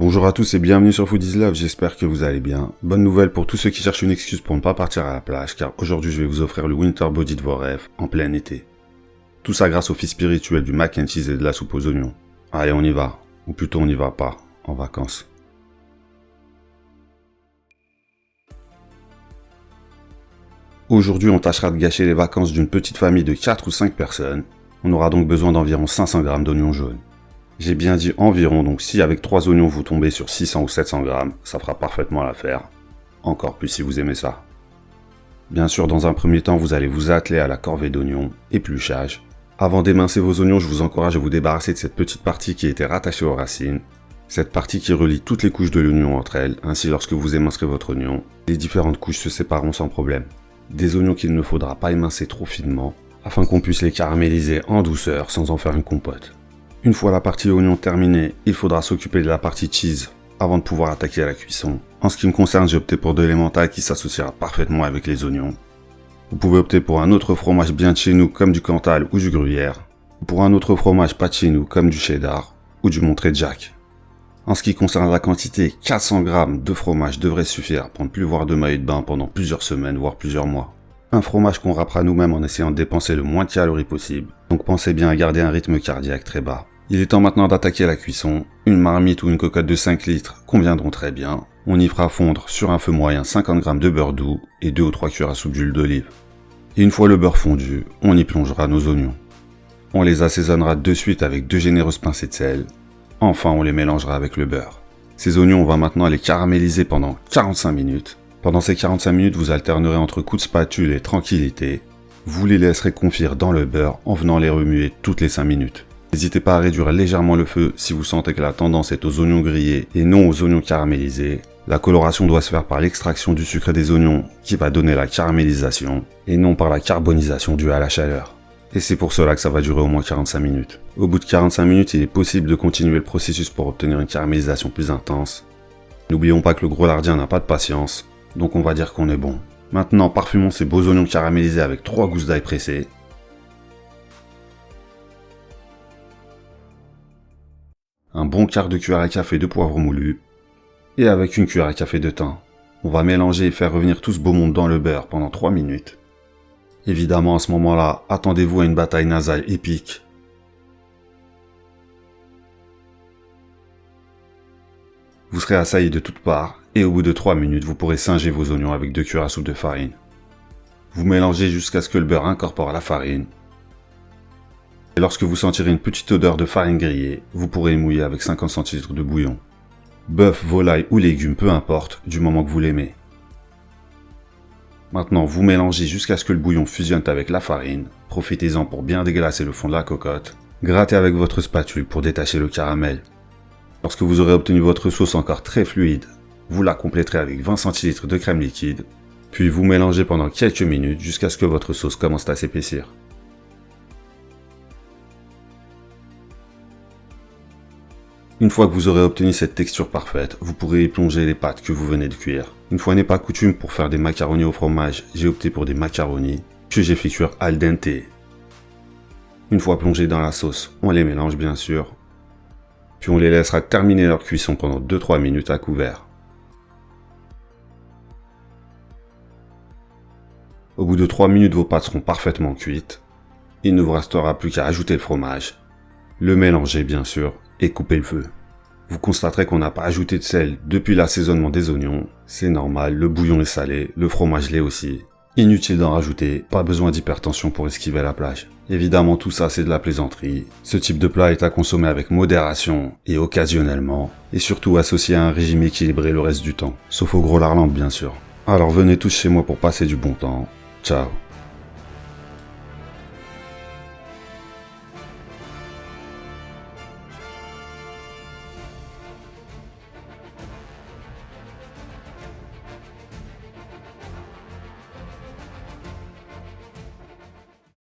Bonjour à tous et bienvenue sur Food is Love, j'espère que vous allez bien. Bonne nouvelle pour tous ceux qui cherchent une excuse pour ne pas partir à la plage, car aujourd'hui je vais vous offrir le winter body de vos rêves en plein été. Tout ça grâce au fils spirituel du mac and cheese et de la soupe aux oignons. Allez, on y va, ou plutôt on n'y va pas, en vacances. Aujourd'hui on tâchera de gâcher les vacances d'une petite famille de 4 ou 5 personnes. On aura donc besoin d'environ 500 g d'oignons jaunes. J'ai bien dit environ, donc si avec 3 oignons vous tombez sur 600 ou 700 grammes, ça fera parfaitement l'affaire. Encore plus si vous aimez ça. Bien sûr, dans un premier temps, vous allez vous atteler à la corvée d'oignons, épluchage. Avant d'émincer vos oignons, je vous encourage à vous débarrasser de cette petite partie qui était rattachée aux racines. Cette partie qui relie toutes les couches de l'oignon entre elles, ainsi lorsque vous émincerez votre oignon, les différentes couches se sépareront sans problème. Des oignons qu'il ne faudra pas émincer trop finement, afin qu'on puisse les caraméliser en douceur sans en faire une compote. Une fois la partie oignon terminée, il faudra s'occuper de la partie cheese avant de pouvoir attaquer à la cuisson. En ce qui me concerne, j'ai opté pour de l'emmental qui s'associera parfaitement avec les oignons. Vous pouvez opter pour un autre fromage bien de chez nous comme du Cantal ou du Gruyère, ou pour un autre fromage pas de chez nous comme du cheddar ou du Monterey-Jack. En ce qui concerne la quantité, 400 g de fromage devrait suffire pour ne plus voir de maillot de bain pendant plusieurs semaines voire plusieurs mois. Un fromage qu'on râpera nous-mêmes en essayant de dépenser le moins de calories possible, donc pensez bien à garder un rythme cardiaque très bas. Il est temps maintenant d'attaquer la cuisson. Une marmite ou une cocotte de 5 litres conviendront très bien. On y fera fondre sur un feu moyen 50 g de beurre doux et 2 ou 3 cuillères à soupe d'huile d'olive. Et une fois le beurre fondu, on y plongera nos oignons. On les assaisonnera de suite avec 2 généreuses pincées de sel. Enfin, on les mélangera avec le beurre. Ces oignons, on va maintenant les caraméliser pendant 45 minutes. Pendant ces 45 minutes, vous alternerez entre coups de spatule et tranquillité. Vous les laisserez confire dans le beurre en venant les remuer toutes les 5 minutes. N'hésitez pas à réduire légèrement le feu si vous sentez que la tendance est aux oignons grillés et non aux oignons caramélisés. La coloration doit se faire par l'extraction du sucre des oignons qui va donner la caramélisation et non par la carbonisation due à la chaleur. Et c'est pour cela que ça va durer au moins 45 minutes. Au bout de 45 minutes, il est possible de continuer le processus pour obtenir une caramélisation plus intense. N'oublions pas que le gros lardien n'a pas de patience, donc on va dire qu'on est bon. Maintenant, parfumons ces beaux oignons caramélisés avec 3 gousses d'ail pressées. Un bon quart de cuillère à café de poivre moulu, et avec une cuillère à café de thym. On va mélanger et faire revenir tout ce beau monde dans le beurre pendant 3 minutes. Évidemment, à ce moment-là, attendez-vous à une bataille nasale épique. Vous serez assailli de toutes parts, et au bout de 3 minutes, vous pourrez singer vos oignons avec 2 cuillères à soupe de farine. Vous mélangez jusqu'à ce que le beurre incorpore la farine. Et lorsque vous sentirez une petite odeur de farine grillée, vous pourrez y mouiller avec 50 cl de bouillon. Bœuf, volaille ou légumes, peu importe, du moment que vous l'aimez. Maintenant, vous mélangez jusqu'à ce que le bouillon fusionne avec la farine. Profitez-en pour bien déglacer le fond de la cocotte. Grattez avec votre spatule pour détacher le caramel. Lorsque vous aurez obtenu votre sauce encore très fluide, vous la compléterez avec 20 cl de crème liquide. Puis vous mélangez pendant quelques minutes jusqu'à ce que votre sauce commence à s'épaissir. Une fois que vous aurez obtenu cette texture parfaite, vous pourrez y plonger les pâtes que vous venez de cuire. Une fois n'est pas coutume, pour faire des macaronis au fromage, j'ai opté pour des macaronis que j'ai fait cuire al dente. Une fois plongés dans la sauce, on les mélange bien sûr. Puis on les laissera terminer leur cuisson pendant 2-3 minutes à couvert. Au bout de 3 minutes, vos pâtes seront parfaitement cuites. Il ne vous restera plus qu'à ajouter le fromage, le mélanger bien sûr, et couper le feu. Vous constaterez qu'on n'a pas ajouté de sel depuis l'assaisonnement des oignons. C'est normal, le bouillon est salé, le fromage l'est aussi. Inutile d'en rajouter, pas besoin d'hypertension pour esquiver la plage. Évidemment, tout ça c'est de la plaisanterie. Ce type de plat est à consommer avec modération et occasionnellement, et surtout associé à un régime équilibré le reste du temps. Sauf au gros Larland bien sûr. Alors venez tous chez moi pour passer du bon temps. Ciao.